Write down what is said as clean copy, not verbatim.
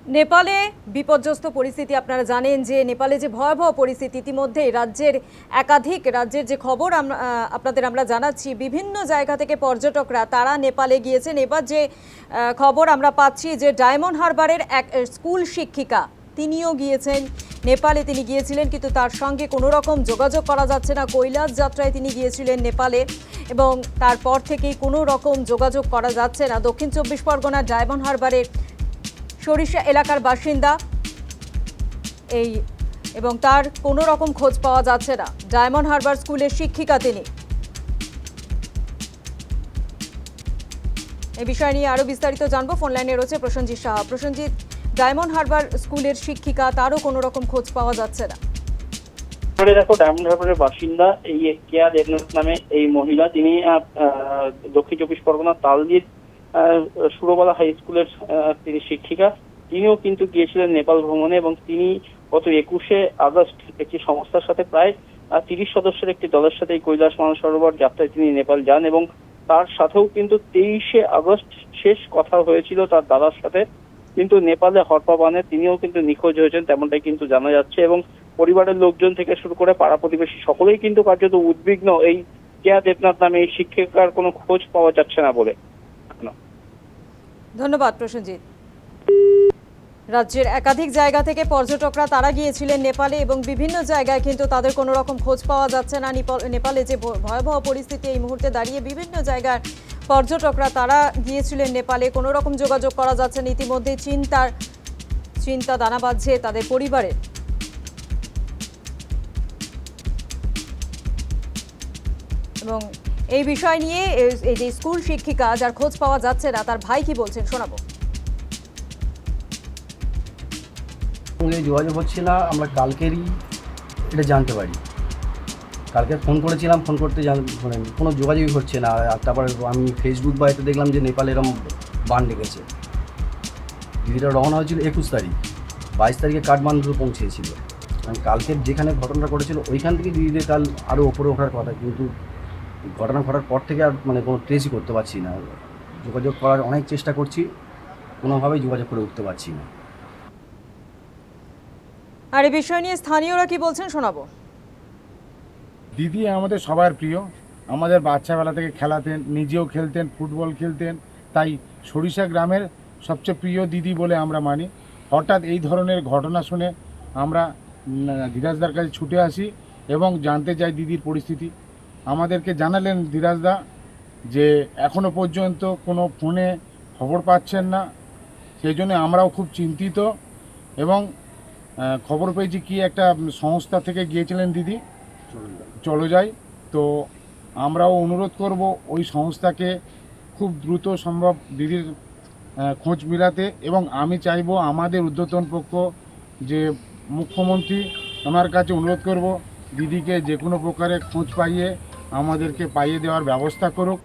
নেপালে বিপর্যস্ত পরিস্থিতি। আপনারা জানেন যে নেপালে যে ভয়াবহ পরিস্থিতি, ইতিমধ্যেই রাজ্যের যে খবর আপনাদের আমরা জানাচ্ছি, বিভিন্ন জায়গা থেকে পর্যটকরা তারা নেপালে গিয়েছেন। এবার যে খবর আমরা পাচ্ছি যে ডায়মন্ড হারবারের এক স্কুল শিক্ষিকা তিনিও গিয়েছেন নেপালে। তিনি গিয়েছিলেন কিন্তু তার সঙ্গে কোনো রকম যোগাযোগ করা যাচ্ছে না। কৈলাস যাত্রায় তিনি গিয়েছিলেন নেপালে এবং তারপর থেকেই কোনো রকম যোগাযোগ করা যাচ্ছে না। দক্ষিণ চব্বিশ পরগনার ডায়মন্ড হারবারের সরিষা এলাকার বাসিন্দা এবং তার কোনো রকম খোঁজ পাওয়া যাচ্ছে না। ডায়মন্ড হারবার স্কুলের শিক্ষিকা তিনি। এই বিষয় নিয়ে আরো বিস্তারিত জানবো। ফোন লাইনে রয়েছে প্রসেনজিৎ সাহা। প্রসেনজিৎ, ডায়মন্ড হারবার স্কুলের শিক্ষিকা, তারও কোনো রকম খোঁজ পাওয়া যাচ্ছে না। দেখো, ডায়মন্ড হারবারের বাসিন্দা এই কেয়া দেবনাথ নামে এই মহিলা, তিনি দক্ষিণ চব্বিশ পরগনার তালদির সুরবালা হাই স্কুলের তিনি শিক্ষিকা। তিনিও কিন্তু গিয়েছিলেন নেপাল ভ্রমণে এবং তিনি গত 21শে আগস্ট একটি সংস্থার সাথে প্রায় 30 সদস্যের একটি দলের সাথে কৈলাস মানসরোবর যাত্রায় তিনি নেপাল যান এবং তার সাথেও কিন্তু 23শে আগস্ট শেষ কথা হয়েছিল তার দাদার সাথে। কিন্তু নেপালে হরপা বানে তিনিও কিন্তু নিখোঁজ হয়েছেন, তেমনটাই কিন্তু জানা যাচ্ছে এবং পরিবারের লোকজন থেকে শুরু করে পাড়া প্রতিবেশী সকলেই কিন্তু কার্যত উদ্বিগ্ন এই কেয়া দেবনাথ নামে এই শিক্ষিকার কোনো খোঁজ পাওয়া যাচ্ছে না বলে। ধন্যবাদ প্রসেনজিৎ। রাজ্যের একাধিক জায়গা থেকে পর্যটকরা তারা গিয়েছিলেন নেপালে এবং বিভিন্ন জায়গায় কিন্তু তাদের কোনো রকম খোঁজ পাওয়া যাচ্ছে না। নেপালে যে ভয়াবহ পরিস্থিতি এই মুহূর্তে দাঁড়িয়ে, বিভিন্ন জায়গার পর্যটকরা তারা গিয়েছিলেন নেপালে, কোনো রকম যোগাযোগ করা যাচ্ছে না। ইতিমধ্যে চিন্তা দানা বাঁধছে তাদের পরিবারের। এবং এই বিষয় নিয়ে এই যে স্কুল শিক্ষিকা যার খোঁজ পাওয়া যাচ্ছে না, তার ভাই কি বলছেন শোনাবো। যোগাযোগ হচ্ছে না, আমরা কালকেরই এটা জানতে পারি। কালকে ফোন করেছিলাম, ফোন করতে কোনো যোগাযোগই হচ্ছে না। আর তারপরে আমি ফেসবুক বা এতে দেখলাম যে নেপালে এরকম বান ডেকেছে। দিদিটা রওনা হয়েছিল 21 তারিখ, 22 তারিখে কাঠমান্ডু পৌঁছেছিল। কালকে যেখানে ঘটনাটা ঘটেছিল ওইখান থেকে দিদিদের কাল আরও ওপরে ওঠার কথা, কিন্তু ঘটনা ঘটার পর থেকে আর কোনো ট্রেসই করতে পারছি না। যোগাযোগ করার অনেক চেষ্টা করছি, কোনোভাবেই যোগাযোগ করে উঠতে পারছি না। আর এই বিষয় নিয়ে স্থানীয়রা কি বলছেন শোনাবো। দিদি আমাদের সবার প্রিয়, আমাদের বাচ্চাবেলা থেকে খেলাতেন, নিজেও খেলতেন, ফুটবল খেলতেন, তাই সরিষা গ্রামের সবচেয়ে প্রিয় দিদি বলে আমরা মানি। হঠাৎ এই ধরনের ঘটনা শুনে আমরা ধীরাজদার কাছে ছুটে আসি এবং জানতে চাই দিদির পরিস্থিতি। আমাদেরকে জানালেন ধীরাজদা যে এখনও পর্যন্ত কোনো ফোনে খবর পাচ্ছেন না, সেই জন্য আমরাও খুব চিন্তিত এবং খবর পেয়েছি কি একটা সংস্থা থেকে গিয়েছিলেন দিদি চলে যায়। তো আমরাও অনুরোধ করব ওই সংস্থাকে খুব দ্রুত সম্ভব দিদির খোঁজ মিলাতে, এবং আমি চাইব আমাদের ঊর্ধ্বতন পক্ষ যে মুখ্যমন্ত্রী, ওনার কাছে অনুরোধ করব দিদিকে যে কোনো প্রকারে খোঁজ পাইয়ে আমাদেরকে পাইয়ে দেওয়ার ব্যবস্থা করুক।